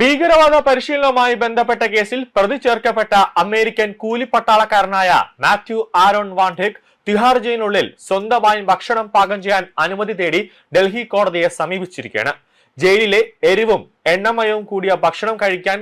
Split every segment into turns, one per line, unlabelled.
ഭീകരവാദ പരിശീലനവുമായി ബന്ധപ്പെട്ട കേസിൽ പ്രതി ചേർക്കപ്പെട്ട അമേരിക്കൻ കൂലിപ്പട്ടാളക്കാരനായ മാത്യു ആരോൺ വാൻഡെക് തിഹാർ ജയിലിനുള്ളിൽ സ്വന്തമായി ഭക്ഷണം പാകം ചെയ്യാൻ അനുമതി തേടി ഡൽഹി കോടതിയെ സമീപിച്ചിരിക്കുകയാണ്. ജയിലിലെ എരിവും എണ്ണമയവും കൂടിയ ഭക്ഷണം കഴിക്കാൻ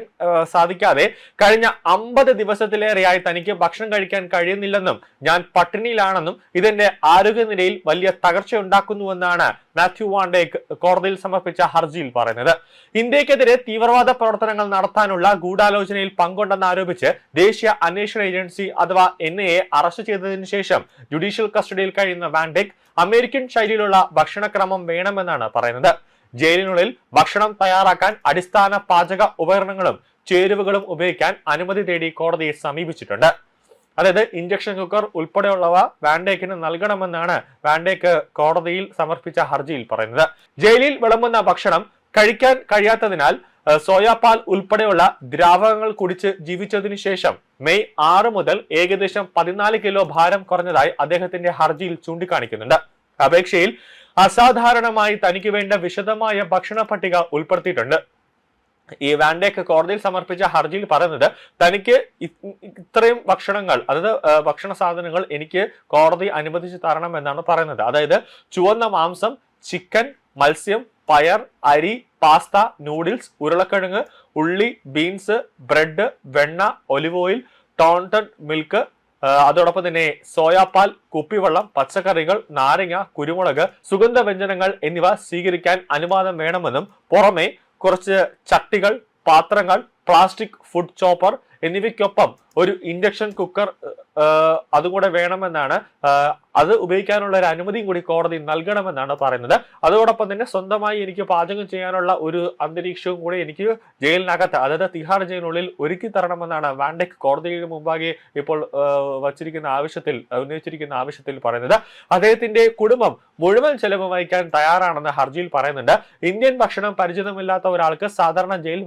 സാധിക്കാതെ കഴിഞ്ഞ 50 ദിവസത്തിലേറെയായി തനിക്ക് ഭക്ഷണം കഴിക്കാൻ കഴിയുന്നില്ലെന്നും ഞാൻ പട്ടിണിയിലാണെന്നും ഇതിന്റെ ആരോഗ്യനിലയിൽ വലിയ തകർച്ചയുണ്ടാക്കുന്നുവെന്നാണ് മാത്യു വാൻഡെക് കോടതിയിൽ സമർപ്പിച്ച ഹർജിയിൽ പറയുന്നത്. ഇന്ത്യക്കെതിരെ തീവ്രവാദ പ്രവർത്തനങ്ങൾ നടത്താനുള്ള ഗൂഢാലോചനയിൽ പങ്കുണ്ടെന്നാരോപിച്ച് ദേശീയ അന്വേഷണ ഏജൻസി അഥവാ NIA അറസ്റ്റ് ചെയ്തതിനു ശേഷം ജുഡീഷ്യൽ കസ്റ്റഡിയിൽ കഴിയുന്ന വാൻഡെക് അമേരിക്കൻ ശൈലിയിലുള്ള ഭക്ഷണക്രമം വേണമെന്നാണ് പറയുന്നത്. ജയിലിനുള്ളിൽ ഭക്ഷണം തയ്യാറാക്കാൻ അടിസ്ഥാന പാചക ഉപകരണങ്ങളും ചേരുവകളും ഉപയോഗിക്കാൻ അനുമതി തേടി കോടതിയെ സമീപിച്ചിട്ടുണ്ട്. അതായത് ഇഞ്ചക്ഷൻ കുക്കർ ഉൾപ്പെടെയുള്ളവ വാൻഡെക്കിന് നൽകണമെന്നാണ് വാൻഡെക് കോടതിയിൽ സമർപ്പിച്ച ഹർജിയിൽ പറയുന്നത്. ജയിലിൽ വിളമ്പുന്ന ഭക്ഷണം കഴിക്കാൻ കഴിയാത്തതിനാൽ സോയാപാൽ ഉൾപ്പെടെയുള്ള ദ്രാവകങ്ങൾ കുടിച്ച് ജീവിച്ചതിനു ശേഷം മെയ് 6 മുതൽ ഏകദേശം 14 കിലോ ഭാരം കുറഞ്ഞതായി അദ്ദേഹത്തിന്റെ ഹർജിയിൽ ചൂണ്ടിക്കാണിക്കുന്നുണ്ട്. അപേക്ഷയിൽ അസാധാരണമായി തനിക്ക് വേണ്ട വിശദമായ ഭക്ഷണ പട്ടിക ഉൾപ്പെടുത്തിയിട്ടുണ്ട്. ഈ വാൻഡെക് കോടതിയിൽ സമർപ്പിച്ച ഹർജിയിൽ പറയുന്നത് തനിക്ക് ഇത്രയും ഭക്ഷണങ്ങൾ, അതായത് ഭക്ഷണ സാധനങ്ങൾ എനിക്ക് കോടതി അനുവദിച്ചു തരണം എന്നാണ് പറയുന്നത്. അതായത് ചുവന്ന മാംസം, ചിക്കൻ, മത്സ്യം, പയർ, അരി, പാസ്ത, നൂഡിൽസ്, ഉരുളക്കിഴങ്ങ്, ഉള്ളി, ബീൻസ്, ബ്രെഡ്, വെണ്ണ, ഒലിവ് ഓയിൽ, ടോണ്ടഡ് മിൽക്ക്, അതോടൊപ്പം തന്നെ സോയാപാൽ, കുപ്പിവെള്ളം, പച്ചക്കറികൾ, നാരങ്ങ, കുരുമുളക്, സുഗന്ധവ്യഞ്ജനങ്ങൾ എന്നിവ സ്വീകരിക്കാൻ അനുവാദം വേണമെന്നും പുറമെ കുറച്ച് ചട്ടികൾ, പാത്രങ്ങൾ, പ്ലാസ്റ്റിക് ഫുഡ് ചോപ്പർ എന്നിവയ്ക്കൊപ്പം ഒരു ഇൻഡക്ഷൻ കുക്കർ അതുകൂടെ വേണമെന്നാണ്, അത് ഉപയോഗിക്കാനുള്ള ഒരു അനുമതിയും കൂടി കോടതി നൽകണമെന്നാണ് പറയുന്നത്. അതോടൊപ്പം തന്നെ സ്വന്തമായി എനിക്ക് പാചകം ചെയ്യാനുള്ള ഒരു അന്തരീക്ഷവും കൂടി എനിക്ക് ജയിലിനകത്ത്, അതായത് തിഹാർ ജയിലിനുള്ളിൽ ഒരുക്കി തരണമെന്നാണ് വാൻഡെക് കോടതിയുടെ മുമ്പാകെ ഇപ്പോൾ ഉന്നയിച്ചിരിക്കുന്ന ആവശ്യത്തിൽ പറയുന്നത്. അദ്ദേഹത്തിന്റെ കുടുംബം മുഴുവൻ ചെലവ് വഹിക്കാൻ തയ്യാറാണെന്ന് ഹർജിയിൽ പറയുന്നുണ്ട്. ഇന്ത്യൻ ഭക്ഷണം പരിചിതമില്ലാത്ത ഒരാൾക്ക് സാധാരണ ജയിൽ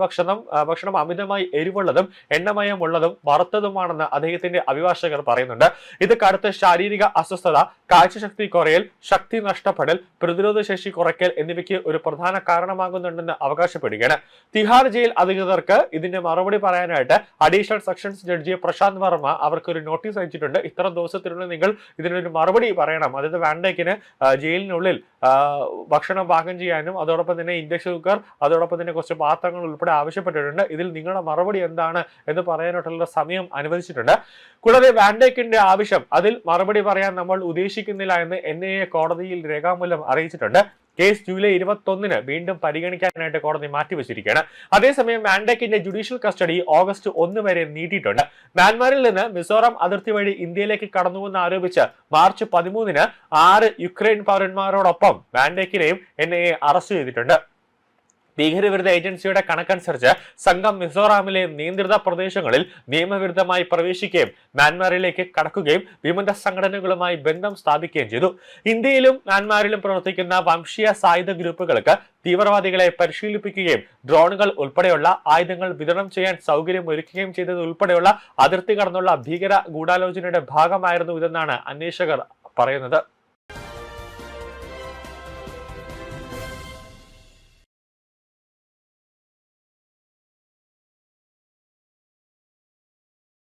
ഭക്ഷണം അമിതമായി എരിവുള്ളതും എണ്ണമയമുള്ളതും വറുത്തതുമാണെന്ന് അദ്ദേഹത്തിന്റെ അഭിഭാഷകർ പറയുന്നുണ്ട്. ഇത് കടുത്ത ശാരീരിക അസ്വസ്ഥത, കാഴ്ചശക്തി കുറയൽ, ശക്തി നഷ്ടപ്പെടൽ, പ്രതിരോധ ശേഷി കുറയ്ക്കൽ എന്നിവയ്ക്ക് ഒരു പ്രധാന കാരണമാകുന്നുണ്ടെന്ന് അവകാശപ്പെടുകയാണ്. തിഹാർ ജയിൽ അധികൃതർക്ക് ഇതിന്റെ മറുപടി പറയാനായിട്ട് additional sessions judge Prashant Varma അവർക്കൊരു നോട്ടീസ് അയച്ചിട്ടുണ്ട്. ഇത്ര ദിവസത്തിനുള്ളിൽ നിങ്ങൾ ഇതിനൊരു മറുപടി പറയണം. അതായത് വാൻഡെക്കിന് ജയിലിനുള്ളിൽ ഭക്ഷണം പാകം ചെയ്യാനും അതോടൊപ്പം തന്നെ ഇൻഡക്ഷൻ കുക്കർ, അതോടൊപ്പം തന്നെ കുറച്ച് പാത്രങ്ങൾ ഉൾപ്പെടെ ആവശ്യപ്പെട്ടിട്ടുണ്ട്. ഇതിൽ നിങ്ങളുടെ മറുപടി എന്താണ് എന്ന് പറയാനായിട്ടുള്ള സമയം അനുവദിച്ചിട്ടുണ്ട്. കൂടാതെ വാൻഡെക്കിന്റെ ആവശ്യം, അതിൽ മറുപടി പറയാൻ നമ്മൾ ഉദ്ദേശിക്കുന്നില്ല എന്ന് NIA കോടതിയിൽ രേഖാമൂലം അറിയിച്ചിട്ടുണ്ട്. കേസ് ജൂലൈ 21 വീണ്ടും പരിഗണിക്കാനായിട്ട് കോടതി മാറ്റിവെച്ചിരിക്കുകയാണ്. അതേസമയം വാൻഡെക്കിന്റെ ജുഡീഷ്യൽ കസ്റ്റഡി ഓഗസ്റ്റ് 1 വരെ നീട്ടിയിട്ടുണ്ട്. മ്യാൻമാറിൽ നിന്ന് മിസോറാം അതിർത്തി വഴി ഇന്ത്യയിലേക്ക് കടന്നുവെന്ന് ആരോപിച്ച് മാർച്ച് 13 6 യുക്രൈൻ പൗരന്മാരോടൊപ്പം വാൻഡെക്കിനെയും NIA അറസ്റ്റ് ചെയ്തിട്ടുണ്ട്. ഭീകരവിരുദ്ധ ഏജൻസിയുടെ കണക്കനുസരിച്ച് സംഘം മിസോറാമിലെ നിയന്ത്രിത പ്രദേശങ്ങളിൽ നിയമവിരുദ്ധമായി പ്രവേശിക്കുകയും മ്യാൻമാറിലേക്ക് കടക്കുകയും വിമത സംഘടനകളുമായി ബന്ധം സ്ഥാപിക്കുകയും ചെയ്തു. ഇന്ത്യയിലും മ്യാൻമാറിലും പ്രവർത്തിക്കുന്ന വംശീയ സായുധ ഗ്രൂപ്പുകൾക്ക് തീവ്രവാദികളെ പരിശീലിപ്പിക്കുകയും ഡ്രോണുകൾ ഉൾപ്പെടെയുള്ള ആയുധങ്ങൾ വിതരണം ചെയ്യാൻ സൗകര്യം ഒരുക്കുകയും ചെയ്തത് ഉൾപ്പെടെയുള്ള അതിർത്തി കടന്നുള്ള ഭീകര ഗൂഢാലോചനയുടെ ഭാഗമായിരുന്നു ഇതെന്നാണ് അന്വേഷകർ പറയുന്നത്.